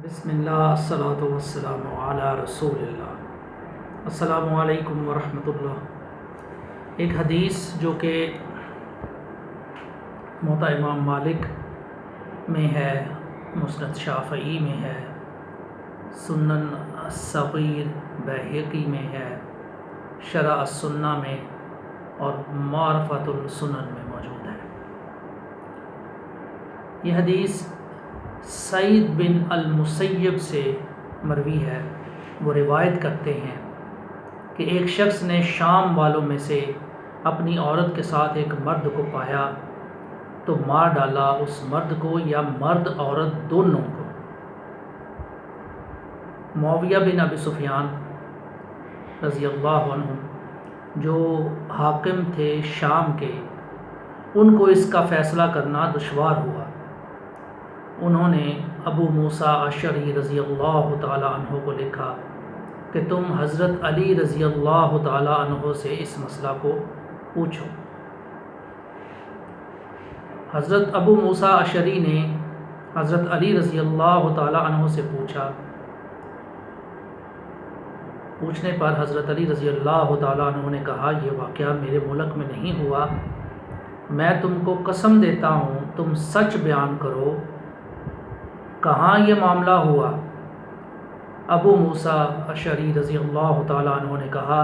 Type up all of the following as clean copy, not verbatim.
بسم اللہ الصلاۃ والسلام علی رسول اللہ۔ السلام علیکم ورحمۃ اللہ۔ ایک حدیث جو کہ موطا امام مالک میں ہے، مسند شافعی میں ہے، سنن الصغیر بیہقی میں ہے، شرح السنہ میں اور معرفۃ السنن میں موجود ہے۔ یہ حدیث سعید بن المسیب سے مروی ہے۔ وہ روایت کرتے ہیں کہ ایک شخص نے شام والوں میں سے اپنی عورت کے ساتھ ایک مرد کو پایا تو مار ڈالا اس مرد کو یا مرد عورت دونوں کو۔ معاویہ بن ابی سفیان رضی اللہ عنہ جو حاکم تھے شام کے، ان کو اس کا فیصلہ کرنا دشوار ہوا۔ انہوں نے ابو موسیٰ اشعری رضی اللہ تعالی عنہ کو لکھا کہ تم حضرت علی رضی اللہ تعالی عنہ سے اس مسئلہ کو پوچھو۔ حضرت ابو موسیٰ اشعری نے حضرت علی رضی اللہ تعالی عنہ سے پوچھنے پر حضرت علی رضی اللہ تعالی عنہ نے کہا، یہ واقعہ میرے ملک میں نہیں ہوا، میں تم کو قسم دیتا ہوں تم سچ بیان کرو، کہاں یہ معاملہ ہوا؟ ابو موسیٰ اشعری رضی اللہ تعالیٰ عنہ نے کہا،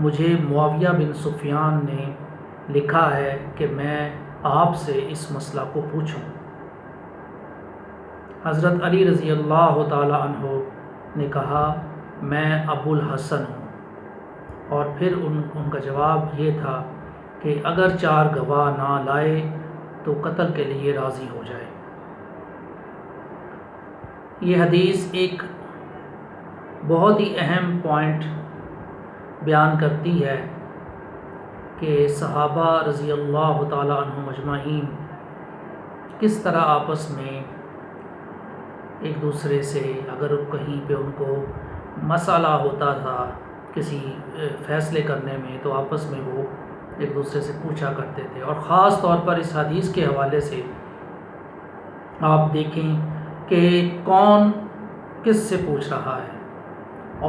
مجھے معاویہ بن سفیان نے لکھا ہے کہ میں آپ سے اس مسئلہ کو پوچھوں۔ حضرت علی رضی اللہ تعالیٰ عنہ نے کہا، میں ابو الحسن ہوں، اور پھر ان کا جواب یہ تھا کہ اگر 4 گواہ نہ لائے تو قتل کے لیے راضی ہو جائے۔ یہ حدیث ایک بہت ہی اہم پوائنٹ بیان کرتی ہے کہ صحابہ رضی اللہ تعالی عنہم مجمعین کس طرح آپس میں ایک دوسرے سے، اگر کہیں پہ ان کو مسئلہ ہوتا تھا کسی فیصلے کرنے میں، تو آپس میں وہ ایک دوسرے سے پوچھا کرتے تھے۔ اور خاص طور پر اس حدیث کے حوالے سے آپ دیکھیں کہ کون کس سے پوچھ رہا ہے۔